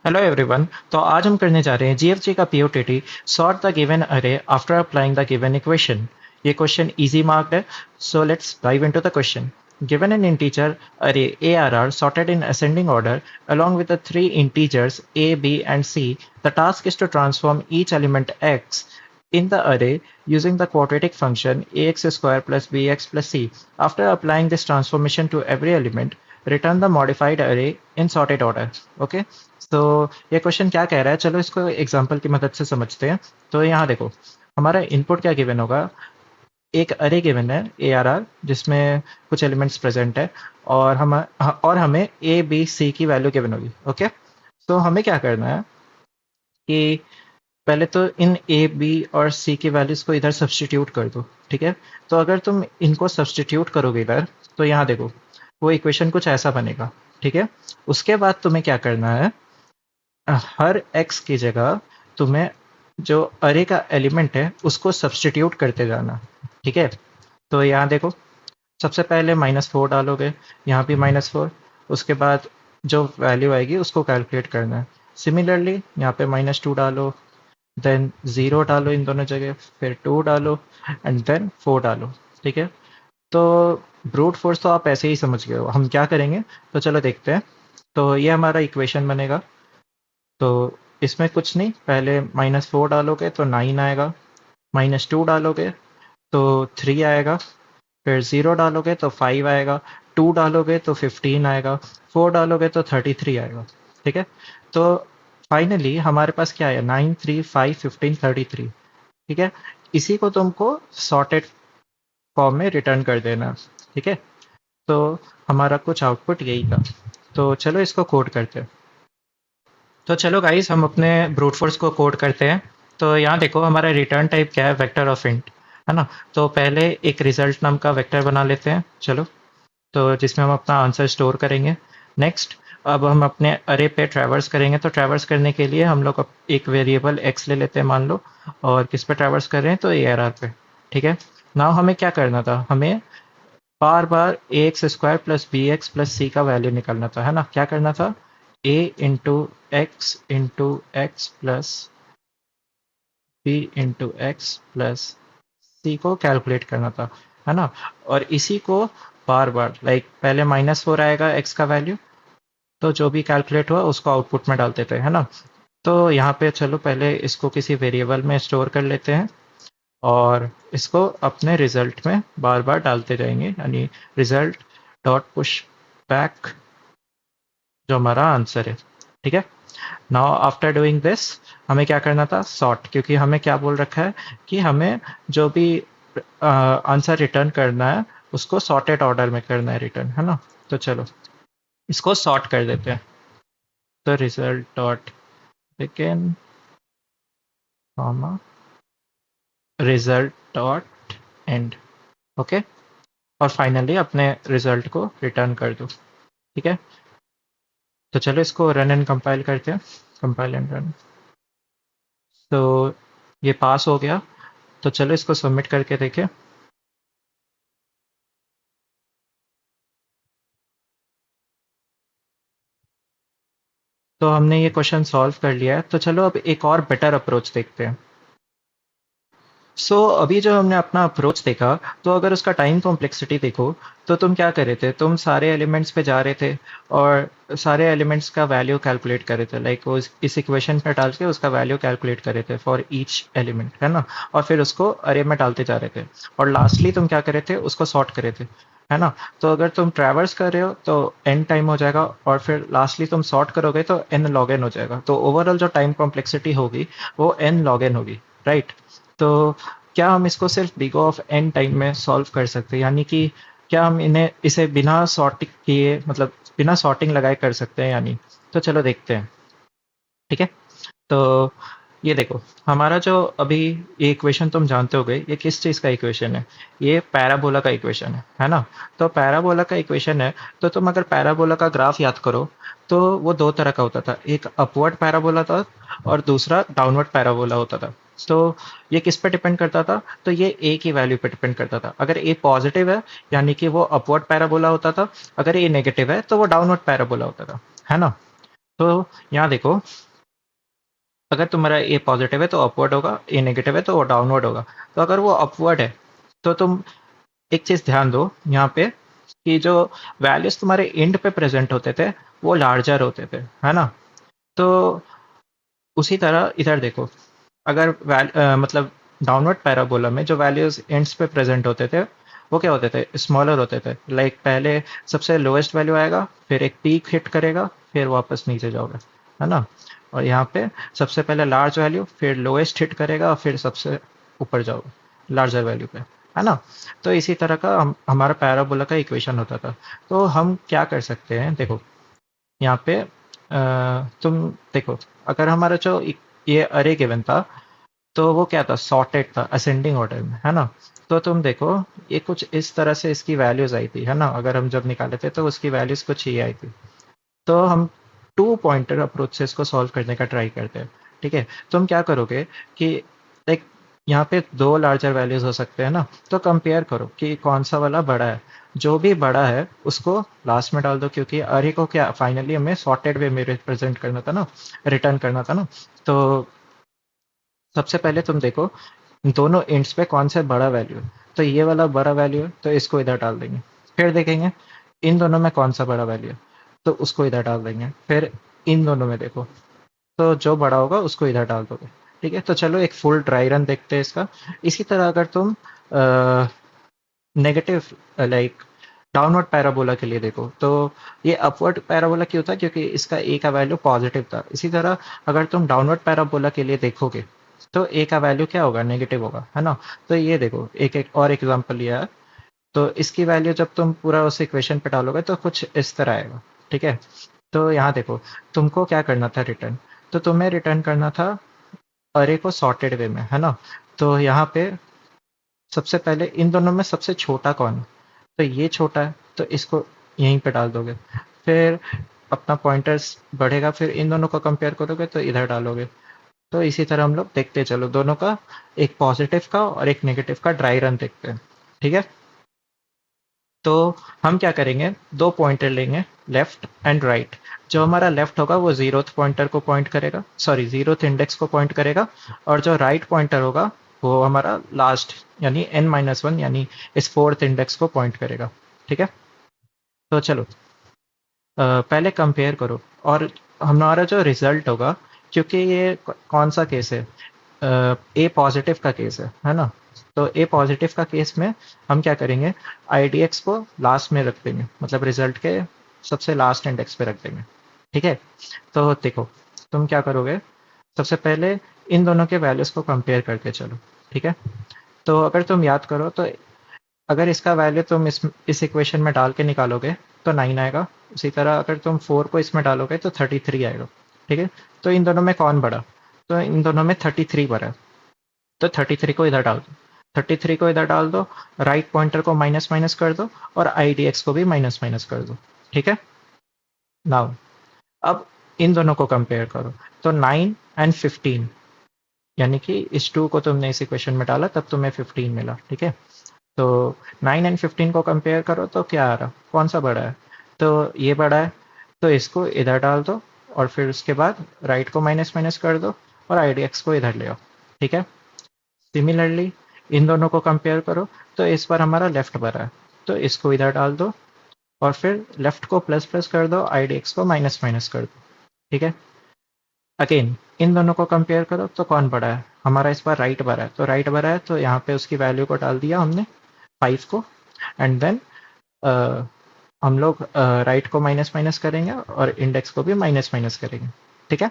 Hello everyone. तो आज हम करने जा रहे हैं जीएफजी का पीओटीटी सॉर्ट द गिवन अरे after applying the given equation. ये क्वेश्चन इजी मार्क्ड है, so let's dive into the question. Given an integer array ARR sorted in ascending order along with the three integers a, b, and c, the task is to transform each element x in the array using the quadratic function ax square plus bx plus c. After applying this transformation to every element, return the modified array in sorted order. Okay. तो ये question क्या कह रहा है, चलो इसको example की मदद से समझते हैं। तो यहाँ देखो, हमारा इनपुट क्या गिवन होगा। एक अरे गिवन है ए आर आर, जिसमें कुछ एलिमेंट्स प्रेजेंट है, और हमें ए बी सी की वैल्यू गिवन होगी। ओके, तो हमें क्या करना है कि पहले तो इन ए बी और सी की वैल्यूज को इधर सब्सटीट्यूट कर दो। ठीक है, तो अगर तुम इनको सब्सटीट्यूट करोगे इधर, तो यहाँ देखो वो इक्वेशन कुछ ऐसा बनेगा। ठीक है, उसके बाद तुम्हें क्या करना है, हर x की जगह तुम्हें जो अरे का एलिमेंट है उसको सब्सटीट्यूट करते जाना। ठीक है, तो यहाँ देखो, सबसे पहले -4 डालोगे, यहाँ भी -4, उसके बाद जो वैल्यू आएगी उसको कैलकुलेट करना है। सिमिलरली यहाँ पे -2 डालो, देन 0 डालो इन दोनों जगह, फिर 2 डालो एंड देन 4 डालो। ठीक है, तो ब्रूट फोर्स तो आप ऐसे ही समझ गए हो, हम क्या करेंगे तो चलो देखते हैं। तो ये हमारा इक्वेशन बनेगा। तो इसमें कुछ नहीं, पहले -4 डालोगे तो 9 आएगा, -2 डालोगे तो 3 आएगा, फिर 0 डालोगे तो 5 आएगा, 2 डालोगे तो 15 आएगा, 4 डालोगे तो 33 आएगा। ठीक है, तो फाइनली हमारे पास क्या है, 9 3 5 15 33। ठीक है, इसी को तुमको सॉर्टेड फॉर्म में रिटर्न कर देना। ठीक है, तो हमारा कुछ आउटपुट यही था। तो चलो इसको कोड करते हैं। तो चलो गाइस, हम अपने ब्रूट फोर्स को कोड करते हैं। तो यहाँ देखो, हमारा रिटर्न टाइप क्या है, वेक्टर ऑफ इंट, है ना। तो पहले एक रिजल्ट नाम का वेक्टर बना लेते हैं, चलो। तो जिसमें हम अपना आंसर स्टोर करेंगे। नेक्स्ट, अब हम अपने अरे पे ट्रैवर्स करेंगे। तो ट्रैवर्स करने के लिए हम लोग एक वेरिएबल एक्स ले लेते हैं, मान लो, और किस पे ट्रैवर्स कर रहे हैं, तो ए आर आर पे। ठीक है, नाउ हमें क्या करना था, हमें बार बार a x square plus b x plus c का वैल्यू निकालना था, है ना। क्या करना था, a into x plus b into x plus c को कैलकुलेट करना था, है ना। और इसी को बार बार, लाइक पहले -4 आएगा एक्स का वैल्यू, तो जो भी कैलकुलेट हुआ उसको आउटपुट में डालते थे, है ना। तो यहाँ पे चलो पहले इसको किसी वेरिएबल में स्टोर कर लेते हैं, और इसको अपने रिजल्ट में बार बार डालते जाएंगे, यानी रिजल्ट डॉट पुश बैक, जो हमारा आंसर है। ठीक है, नाउ आफ्टर डूइंग दिस, हमें क्या करना था, सॉर्ट, क्योंकि हमें क्या बोल रखा है कि हमें जो भी आंसर रिटर्न करना है उसको सॉर्टेड ऑर्डर में करना है रिटर्न, है ना। तो चलो इसको सॉर्ट कर देते हैं। तो result dot begin comma result dot and. Okay, और फाइनली अपने रिजल्ट को रिटर्न कर दो। ठीक है, तो चलो इसको रन एंड कंपाइल करते हैं, कंपाइल एंड रन। तो ये पास हो गया, तो चलो इसको सबमिट करके देखें। तो हमने ये क्वेश्चन सॉल्व कर लिया है, तो चलो अब एक और बेटर अप्रोच देखते हैं। अभी जो हमने अपना अप्रोच देखा, तो अगर उसका टाइम कॉम्प्लेक्सिटी देखो, तो तुम क्या कर रहे थे, तुम सारे एलिमेंट्स पे जा रहे थे और सारे एलिमेंट्स का वैल्यू कैलकुलेट कर रहे थे, लाइक वो इस इक्वेशन पे डाल के उसका वैल्यू कैलकुलेट कर रहे थे फॉर ईच एलिमेंट, है ना। और फिर उसको अरे में डालते जा रहे थे, और लास्टली तुम क्या कर रहे थे, उसको सॉर्ट कर रहे थे, है ना। तो अगर तुम ट्रैवर्स कर रहे हो तो एन टाइम हो जाएगा, और फिर लास्टली तुम सॉर्ट करोगे तो एन लॉग एन हो जाएगा। तो ओवरऑल जो टाइम कॉम्प्लेक्सिटी होगी वो एन लॉग एन होगी, राइट। तो क्या हम इसको सिर्फ बिग ऑफ एन टाइम में सॉल्व कर सकते हैं, यानी कि क्या हम इसे बिना सॉर्टिंग किए, मतलब बिना सॉर्टिंग लगाए कर सकते हैं, यानी। तो चलो देखते हैं। ठीक है, तो ये देखो, हमारा जो अभी ये इक्वेशन तुम जानते होगे, ये किस चीज़ का इक्वेशन है, ये पैराबोला का इक्वेशन है ना। तो पैराबोला का इक्वेशन है, तो तुम अगर पैराबोला का ग्राफ याद करो, तो वो दो तरह का होता था, एक अपवर्ड पैराबोला था और दूसरा डाउनवर्ड पैराबोला होता था। तो ये किस पे डिपेंड करता था, तो ये ए की वैल्यू पे डिपेंड करता था। अगर ए पॉजिटिव है, यानी कि वो अपवर्ड पैराबोला होता था, अगर ए नेगेटिव है तो वो डाउनवर्ड पैराबोला होता था, है ना। तो यहाँ देखो, अगर तुम्हारा ए पॉजिटिव है तो अपवर्ड होगा, ए नेगेटिव है तो वो डाउनवर्ड होगा। तो अगर वो अपवर्ड है तो तुम एक चीज़ ध्यान दो यहाँ पे कि जो वैल्यूज तुम्हारे इंड पे प्रेजेंट होते थे वो लार्जर होते थे, है ना। तो उसी तरह इधर देखो, अगर मतलब डाउनवर्ड पैराबोला में जो वैल्यूज एंड्स पे प्रेजेंट होते थे वो क्या होते थे, स्मॉलर होते थे। लाइक पहले सबसे लोएस्ट वैल्यू आएगा, फिर एक पीक हिट करेगा, फिर वापस नीचे जाओगे, है ना। और यहाँ पे सबसे पहले लार्ज वैल्यू, फिर लोएस्ट हिट करेगा, फिर सबसे ऊपर जाओगे लार्जर वैल्यू पे, है ना। तो इसी तरह का हमारा पैराबोला का इक्वेशन होता था। तो हम क्या कर सकते हैं, देखो यहाँ पे तुम देखो, अगर हमारा जो ये अरे गिवन था तो वो क्या था, सॉर्टेड था असेंडिंग ऑर्डर में, है ना। तो तुम देखो ये कुछ इस तरह से इसकी वैल्यूज आई थी, है ना। अगर हम जब निकाले थे तो उसकी वैल्यूज कुछ ये आई थी। तो हम टू पॉइंटर अप्रोच से इसको सॉल्व करने का ट्राई करते हैं। ठीक है, तुम क्या करोगे कि लाइक यहाँ पे दो लार्जर वैल्यूज हो सकते हैं ना, तो कंपेयर करो कि कौन सा वाला बड़ा है। जो भी बड़ा है उसको लास्ट में डाल दो, क्योंकि अरे को क्या फाइनली हमें सॉर्टेड वे में रिप्रेजेंट करना था ना, रिटर्न करना था ना। तो सबसे पहले तुम देखो दोनों एंड्स पे कौन सा बड़ा वैल्यू है। तो ये वाला बड़ा वैल्यू है तो इसको इधर डाल देंगे। फिर देखेंगे इन दोनों में कौन सा बड़ा वैल्यू है, तो उसको इधर डाल देंगे। फिर इन दोनों में देखो, तो जो बड़ा होगा उसको इधर डाल दोगे। ठीक है, तो चलो एक फुल ड्राई रन देखते हैं इसका। इसी तरह अगर तुम नेगेटिव लाइक डाउनवर्ड पैराबोला के लिए देखो, तो ये अपवर्ड पैराबोला क्यों था, क्योंकि इसका ए का वैल्यू पॉजिटिव था। इसी तरह अगर तुम डाउनवर्ड पैराबोला के लिए देखोगे तो ए का वैल्यू क्या होगा, नेगेटिव होगा, है ना। तो ये देखो एक एक और एग्जांपल लिया है। तो इसकी वैल्यू जब तुम पूरा उस इक्वेशन पे डालोगे तो कुछ इस तरह आएगा। ठीक है, तो यहाँ देखो तुमको क्या करना था रिटर्न, तो तुम्हें रिटर्न करना था अरे को सॉर्टेड वे में, है ना। तो यहाँ पे सबसे पहले इन दोनों में सबसे छोटा कौन है, तो ये छोटा है तो इसको यहीं पे डाल दोगे। फिर अपना पॉइंटर्स बढ़ेगा, फिर इन दोनों को कंपेयर करोगे तो इधर डालोगे। तो इसी तरह हम लोग देखते चलो दोनों का, एक पॉजिटिव का और एक नेगेटिव का ड्राई रन देखते हैं। ठीक है, तो हम क्या करेंगे, दो पॉइंटर लेंगे, लेफ्ट एंड राइट। जो हमारा लेफ्ट होगा वो जीरोथ पॉइंटर को पॉइंट करेगा, सॉरी जीरोथ इंडेक्स को पॉइंट करेगा। और जो राइट पॉइंटर होगा वो हमारा लास्ट यानी n-1 यानी इस फोर्थ इंडेक्स को पॉइंट करेगा। ठीक है, तो चलो पहले कंपेयर करो। और हमारा जो रिजल्ट होगा, क्योंकि ये कौन सा केस है, ए पॉजिटिव का केस है ना। तो ए पॉजिटिव का केस में हम क्या करेंगे, आई डी एक्स को लास्ट में रख देंगे, मतलब रिजल्ट के सबसे लास्ट इंडेक्स पे रख देंगे। ठीक है, तो देखो तुम क्या करोगे, सबसे पहले इन दोनों के वैल्यूज को कंपेयर करके चलो। ठीक है, तो अगर तुम याद करो तो अगर इसका वैल्यू तुम इस इक्वेशन में डाल के निकालोगे तो 9 आएगा। उसी तरह अगर तुम 4 को इसमें डालोगे तो 33 आएगा। ठीक है, तो इन दोनों में कौन बड़ा, तो इन दोनों में 33 बड़ा है। तो 33 को इधर डाल दो, 33 को इधर डाल दो, राइट पॉइंटर को माइनस माइनस कर दो और आई डी एक्स को भी माइनस माइनस कर दो। ठीक है, नाउ अब इन दोनों को कंपेयर करो। तो 9 एंड 15, यानी कि इस 2 को तुमने इस इक्वेशन में डाला तब तुम्हें 15 मिला। ठीक है, तो 9 एंड 15 को कंपेयर करो तो क्या आ रहा, कौन सा बड़ा है, तो ये बड़ा है। तो इसको इधर डाल दो और फिर उसके बाद राइट को माइनस माइनस कर दो और आई डी एक्स को इधर ले आओ। ठीक है, सिमिलरली इन दोनों को कंपेयर करो, तो इस बार हमारा लेफ्ट बड़ा है तो इसको इधर डाल दो और फिर लेफ्ट को प्लस प्लस कर दो, आई डी एक्स को माइनस माइनस कर दो। ठीक है, अगेन इन दोनों को कंपेयर करो तो कौन बड़ा है, हमारा इस बार राइट बड़ा है। तो राइट बड़ा है तो यहाँ पे उसकी वैल्यू को डाल दिया हमने 5 को, एंड देन हम लोग राइट को माइनस माइनस करेंगे और इंडेक्स को भी माइनस माइनस करेंगे। ठीक है,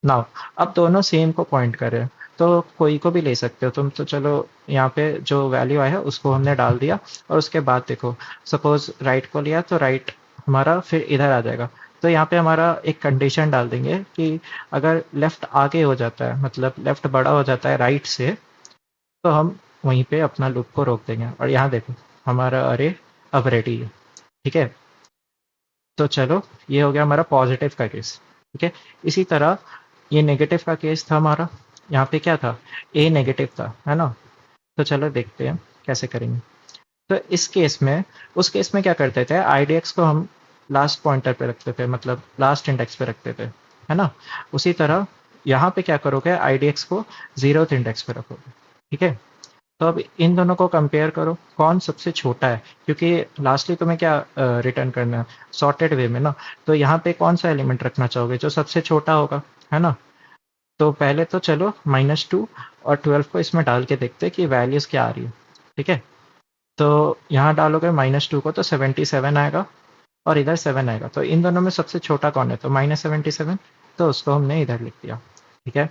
नाउ अब दोनों सेम को पॉइंट कर रहे हैं तो कोई को भी ले सकते हो तुम। तो चलो यहाँ पे जो वैल्यू आया है उसको हमने डाल दिया और उसके बाद देखो सपोज राइट को लिया तो राइट हमारा फिर इधर आ जाएगा। तो यहाँ पे हमारा एक कंडीशन डाल देंगे कि अगर लेफ्ट आगे हो जाता है, मतलब लेफ्ट बड़ा हो जाता है राइट से, तो हम वहीं पे अपना लूप को रोक देंगे। और यहाँ देखो हमारा अरे अब रेडी है। ठीक है, तो चलो ये हो गया हमारा पॉजिटिव का केस। ठीक है, इसी तरह ये नेगेटिव का केस था हमारा, यहाँ पे क्या था, ए नेगेटिव था, है ना। तो चलो देखते हैं कैसे करेंगे। तो इस केस में, उस केस में क्या करते थे, आई डी एक्स को हम लास्ट पॉइंटर पे रखते थे, मतलब लास्ट इंडेक्स पे रखते थे, है ना। उसी तरह यहाँ पे क्या करोगे, आई डी एक्स को 0th इंडेक्स पे रखोगे, ठीक है। तो अब इन दोनों को कंपेयर करो, कौन सबसे छोटा है, क्योंकि लास्टली तुम्हें क्या रिटर्न करना है, सॉर्टेड वे में ना। तो यहाँ पे कौन सा एलिमेंट रखना चाहोगे, जो सबसे छोटा होगा, है ना। तो पहले तो चलो -2 और 12 को इसमें डाल के देखते हैं कि वैल्यूज क्या आ रही है, ठीक है। तो यहाँ डालोगे -2 को तो 77 आएगा और इधर 7 आएगा। तो इन दोनों में सबसे छोटा कौन है, तो -77, तो उसको हमने इधर लिख दिया, ठीक है।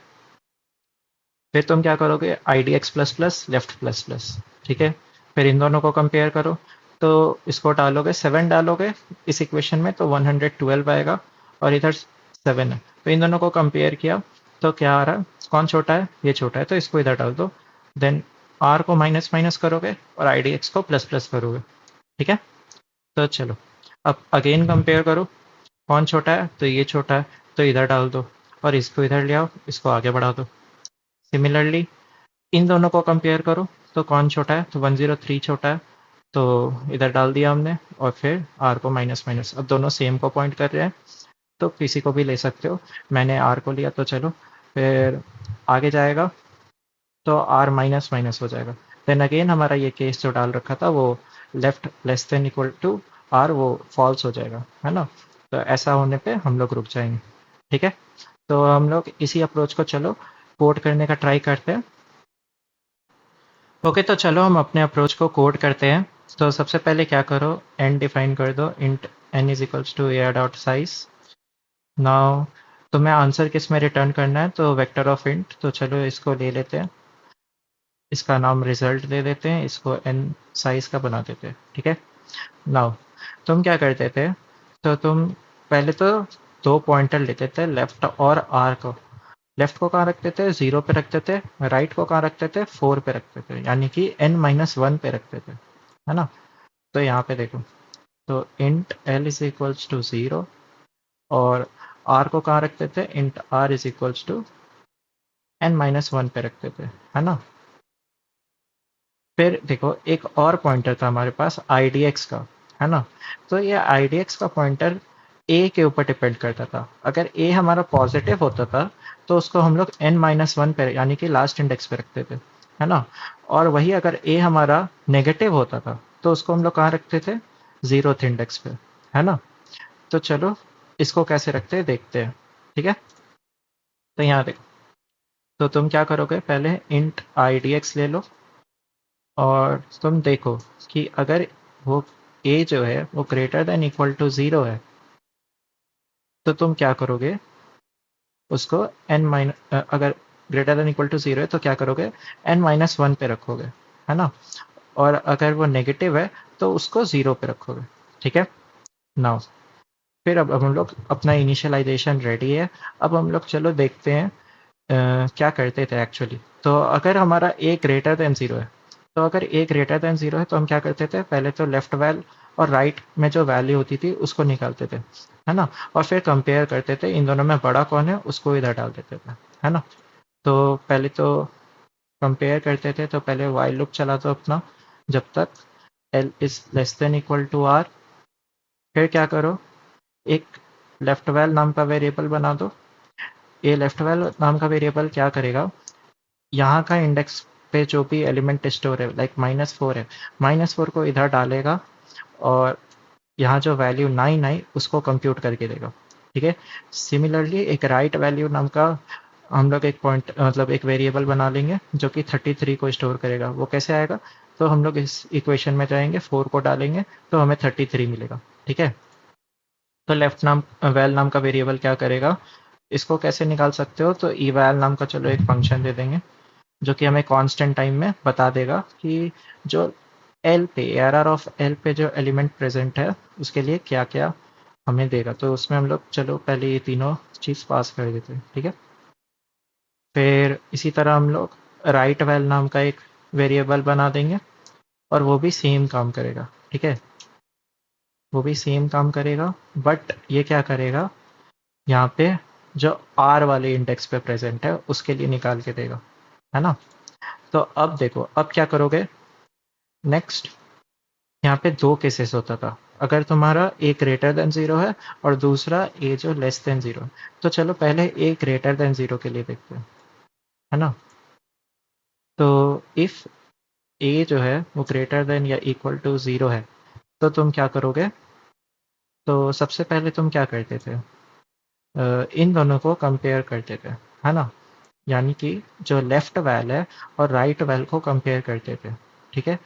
फिर तुम क्या करोगे, I D x plus plus left plus plus, ठीक है। फिर इन दोनों को कंपेयर करो, तो इसको डालोगे, 7 डालोगे इस इक्वेशन में तो 112 आएगा और इधर 7 है। तो इन दोनों को कंपेयर किया तो क्या आ रहा है, कौन छोटा है, ये छोटा है, तो इसको इधर डाल दो। देन आर को माइनस माइनस करोगे और आई डी एक्स को प्लस प्लस करोगे, ठीक है। तो चलो अब अगेन कंपेयर करो, कौन छोटा है, तो ये छोटा है, तो इधर डाल दो और इसको इधर ले आओ, इसको आगे बढ़ा दो। सिमिलरली इन दोनों को कंपेयर करो, तो कौन छोटा है, तो 103 छोटा है, तो इधर डाल दिया हमने और फिर आर को माइनस माइनस, अब दोनों सेम को पॉइंट कर रहे हैं, तो किसी को भी ले सकते हो, मैंने आर को लिया, तो चलो फिर आगे जाएगा तो आर माइनस माइनस हो जाएगा। देन अगेन हमारा ये केस जो डाल रखा था वो left less than equal to r, वो फॉल्स हो जाएगा, है ना। तो ऐसा होने पे हम लोग रुक जाएंगे, ठीक है। तो हम लोग इसी अप्रोच को चलो कोड करने का ट्राई करते हैं। ओके, तो चलो हम अपने अप्रोच को कोड करते हैं। तो सबसे पहले क्या करो, एन डिफाइन कर दो, int n is equals to a dot size. Now तुम्हें आंसर किस में रिटर्न करना है, तो वेक्टर ऑफ इंट, तो चलो इसको ले लेते हैं, इसका नाम रिजल्ट दे देते हैं, इसको एन साइज का बना देते हैं, ठीक है। नाउ तुम क्या करते थे, तो तुम पहले तो दो पॉइंटर लेते थे, लेफ्ट और आर को। लेफ्ट को कहाँ रखते थे, 0 पे रखते थे, राइट को कहाँ रखते थे, 4 पे रखते थे, यानी कि n-1 पे रखते थे, है ना। तो यहाँ पे देखो, तो int l is equals to 0 और r को कहाँ रखते थे, int r is equals to n-1 पे रखते थे, है ना। फिर देखो एक और पॉइंटर था हमारे पास idx का, है ना। तो ये idx का पॉइंटर a के ऊपर डिपेंड करता था। अगर a हमारा पॉजिटिव होता था तो उसको हम लोग n-1 पे यानी कि लास्ट इंडेक्स पे रखते थे, है ना। और वही अगर a हमारा नेगेटिव होता था तो उसको हम लोग कहाँ रखते थे, 0th इंडेक्स पे, है ना। तो चलो इसको कैसे रखते हैं देखते हैं, ठीक है। तो यहाँ देखो, तो तुम क्या करोगे, पहले इंट idx ले लो और तुम देखो कि अगर वो a जो है वो ग्रेटर देन इक्वल टू 0 है, तो तुम क्या करोगे, उसको अगर ग्रेटर देन इक्वल टू 0 है तो क्या करोगे, n-1 पे रखोगे, है ना। और अगर वो नेगेटिव है तो उसको 0 पे रखोगे, ठीक है। नाउ फिर अब हम लोग अपना इनिशियलाइजेशन रेडी है। अब हम लोग चलो देखते हैं क्या करते थे एक्चुअली। तो अगर हमारा a ग्रेटर देन 0 है, तो अगर a ग्रेटर देन 0 है तो हम क्या करते थे, पहले तो लेफ्ट वैल और राइट में जो वैल्यू होती थी उसको निकालते थे, है ना। और फिर कंपेयर करते थे, इन दोनों में बड़ा कौन है उसको इधर डाल देते थे, है ना। तो पहले तो कंपेयर करते थे, तो पहले वाइल लूप चला दो अपना जब तक l is less than equal to r। फिर क्या करो, एक लेफ्ट वैल नाम का वेरिएबल बना दो। ये लेफ्ट वैल नाम का वेरिएबल क्या करेगा, यहाँ का इंडेक्स पे जो भी एलिमेंट स्टोर है, लाइक -4 है, -4 को इधर डालेगा और यहाँ जो वैल्यू 9 आई उसको कंप्यूट करके देगा, ठीक है। सिमिलरली एक राइट वैल्यू नाम का हम लोग एक पॉइंट मतलब एक वेरिएबल बना लेंगे जो कि 33 को स्टोर करेगा। वो कैसे आएगा, तो हम लोग इस इक्वेशन में जाएंगे, 4 को डालेंगे तो हमें 33 मिलेगा, ठीक है। तो लेफ्ट नाम वैल नाम का वेरिएबल क्या करेगा, इसको कैसे निकाल सकते हो, तो ई वैल नाम का चलो एक फंक्शन दे देंगे जो कि हमें कांस्टेंट टाइम में बता देगा कि जो एल पे एरर ऑफ एल पे जो एलिमेंट प्रेजेंट है उसके लिए क्या क्या हमें देगा। तो उसमें हम लोग चलो पहले ये तीनों चीज़ पास कर देते हैं, ठीक है। फिर इसी तरह हम लोग राइट वैल नाम का एक वेरिएबल बना देंगे और वो भी सेम काम करेगा, ठीक है। वो भी सेम काम करेगा, बट ये क्या करेगा, यहाँ पे जो आर वाले इंडेक्स पे प्रेजेंट है उसके लिए निकाल के देगा, है ना। तो अब देखो अब क्या करोगे, नेक्स्ट यहाँ पे दो केसेस होता था। अगर तुम्हारा a ग्रेटर देन 0 है और दूसरा a जो लेस देन 0 है। तो चलो पहले a ग्रेटर देन 0 के लिए देखते हैं, है ना। तो इफ़ a जो है वो ग्रेटर देन या इक्वल टू 0 है, तो तुम क्या करोगे? तो सबसे पहले तुम क्या करते थे? इन दोनों को कंपेयर करते थे, है ना। यानी कि जो लेफ्ट वैल है और राइट वैल को कंपेयर करते थे, ठीक है।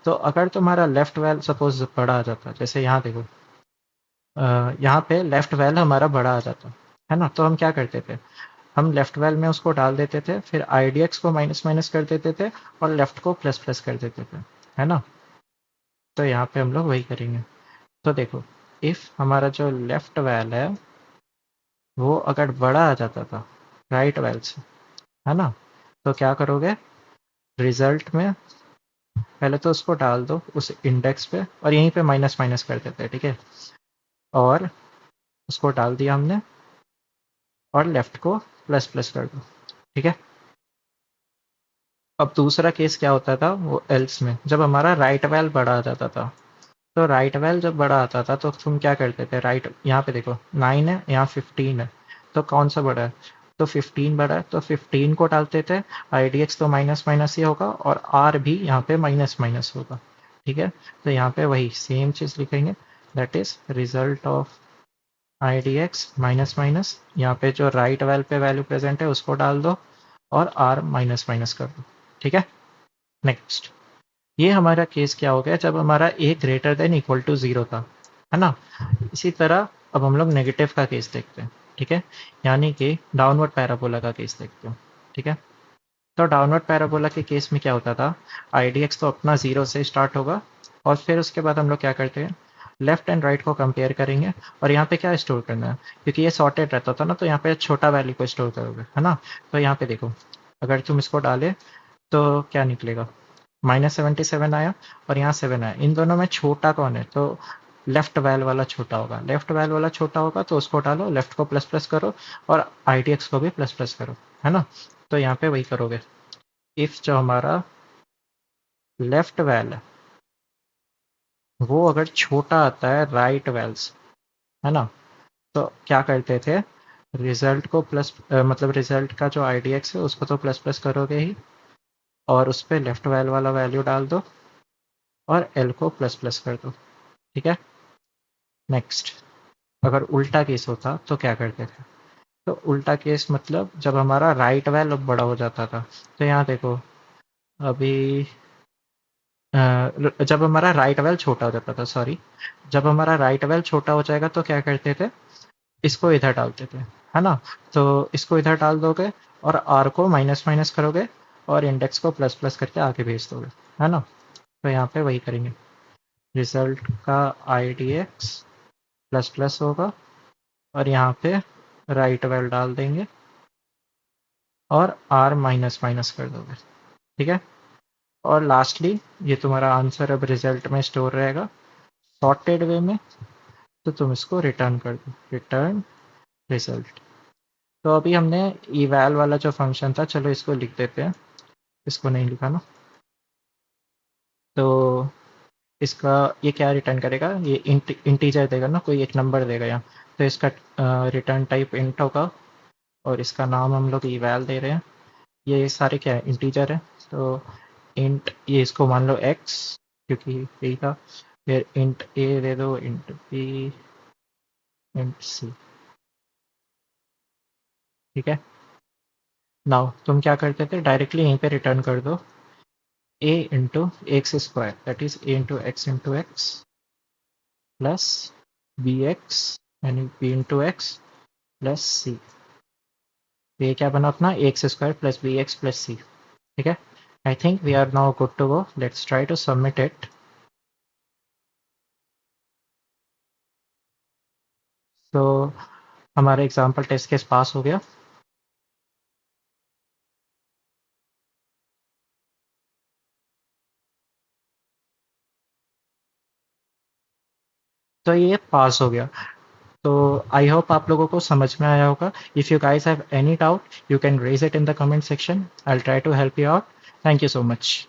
तो अगर तुम्हारा लेफ्ट वैल सपोज बड़ा आ जाता, जैसे यहाँ देखो, यहाँ पे लेफ्ट वैल हमारा बड़ा आ जाता, है ना। तो हम क्या करते थे? हम लेफ्ट वैल में उसको डाल देते थे, फिर आईडीएक्स को माइनस माइनस कर देते थे और लेफ्ट को प्लस प्लस कर देते थे, है ना। तो यहाँ पे हम लोग वही करेंगे। तो देखो, इफ हमारा जो लेफ्ट वैल है वो अगर बड़ा आ जाता था राइट वैल से, है ना, तो क्या करोगे? रिजल्ट में पहले तो उसको डाल दो उस इंडेक्स पे और यहीं पे माइनस माइनस कर देते हैं, ठीक है। और उसको डाल दिया हमने और लेफ्ट को प्लस प्लस कर दो, ठीक है। अब दूसरा केस क्या होता था वो एल्स में, जब हमारा राइट वैल बड़ा आ जाता था। तो राइट वैल जब बड़ा आता था तो तुम क्या करते थे? राइट यहाँ पे देखो 9 है, यहाँ 15 है, तो कौन सा बड़ा है? तो 15 बड़ा है, तो 15 को डालते थे। आई डी एक्स तो माइनस माइनस ही होगा और आर भी यहाँ पे माइनस माइनस होगा, ठीक है। तो यहाँ पे वही सेम चीज़ लिखेंगे, that is result of I D x minus minus, यहाँ पे जो राइट वैल पे वैल्यू प्रेजेंट है उसको डाल दो और आर माइनस माइनस कर दो, ठीक है। नेक्स्ट, ये हमारा केस क्या हो गया जब हमारा a greater than equal to 0 था, है ना। इसी तरह अब हम लोग नेगेटिव का केस देखते हैं, ठीक है। यानी कि डाउनवर्ड पैराबोला का केस देखते हैं, ठीक है। तो डाउनवर्ड पैराबोला के केस में क्या होता था? आई डी एक्स तो अपना 0 से स्टार्ट होगा और फिर उसके बाद हम लोग क्या करते हैं? लेफ्ट एंड राइट को कंपेयर करेंगे और यहाँ पे क्या स्टोर करना है, क्योंकि ये सॉर्टेड रहता था ना, तो यहाँ पे छोटा वैल्यू को स्टोर करोगे, है ना। तो यहाँ पे देखो, अगर तुम इसको डाले तो क्या निकलेगा? -77 आया और यहाँ 7 आया। इन दोनों में छोटा कौन है? तो लेफ्ट वैल वाला छोटा होगा। लेफ्ट वैल वाला छोटा होगा तो उसको डालो, लेफ्ट को प्लस प्लस करो और आई टी एक्स को भी प्लस प्लस करो, है ना। तो यहाँ पे वही करोगे। इफ जो हमारा लेफ्ट वैल है वो अगर छोटा आता है राइट वैल से, है ना, तो क्या करते थे? रिजल्ट को प्लस मतलब रिजल्ट का जो आई डी एक्स है उसको तो प्लस प्लस करोगे ही और उस पर लेफ्ट वैल वाला वैल्यू डाल दो और एल को प्लस प्लस कर दो, ठीक है। नेक्स्ट, अगर उल्टा केस होता तो क्या करते थे? तो उल्टा केस मतलब जब हमारा राइट वैल बड़ा हो जाता था, तो यहाँ देखो अभी जब हमारा राइट वैल छोटा हो जाता था, सॉरी, जब हमारा राइट वैल छोटा हो जाएगा तो क्या करते थे? इसको इधर डालते थे, है ना। तो इसको इधर डाल दोगे और आर को माइनस माइनस करोगे और इंडेक्स को प्लस प्लस करके आगे भेज दोगे, है ना। तो यहाँ पे वही करेंगे, रिजल्ट का I D x plus plus होगा और यहाँ पे राइट वैल डाल देंगे और आर माइनस माइनस कर दोगे, ठीक है। और लास्टली ये तुम्हारा आंसर अब रिजल्ट में स्टोर रहेगा सॉर्टेड वे में, तो तुम इसको रिटर्न कर दो, रिटर्न रिजल्ट। तो अभी हमने इवैल वाला जो फंक्शन था, चलो इसको लिख देते हैं, इसको नहीं लिखा ना। तो इसका ये क्या रिटर्न करेगा? ये इंटीजर देगा ना, कोई एक नंबर देगा यहाँ। तो इसका रिटर्न टाइप इंट होगा और इसका नाम हम लोग इवैल दे रहे हैं। ये सारे क्या है? इंटीजर है। तो इंट, ये इसको मान लो एक्स, क्योंकि यही था। फिर इंट ए दे दो, इंट बी, इंट सी, ठीक है। नाउ तुम क्या करते थे? डायरेक्टली यहीं पे रिटर्न कर दो a into x square, that is a into x plus b x यानी b into x plus c. ये क्या बना अपना? X square plus b x plus c, ठीक है। I think we are now good to go, let's try to submit it. तो हमारा example test case पास हो गया। तो ये पास हो गया। तो आई होप आप लोगों को समझ में आया होगा। If you guys have any doubt, you can raise it in the comment section, I will try to help you out. Thank you so much.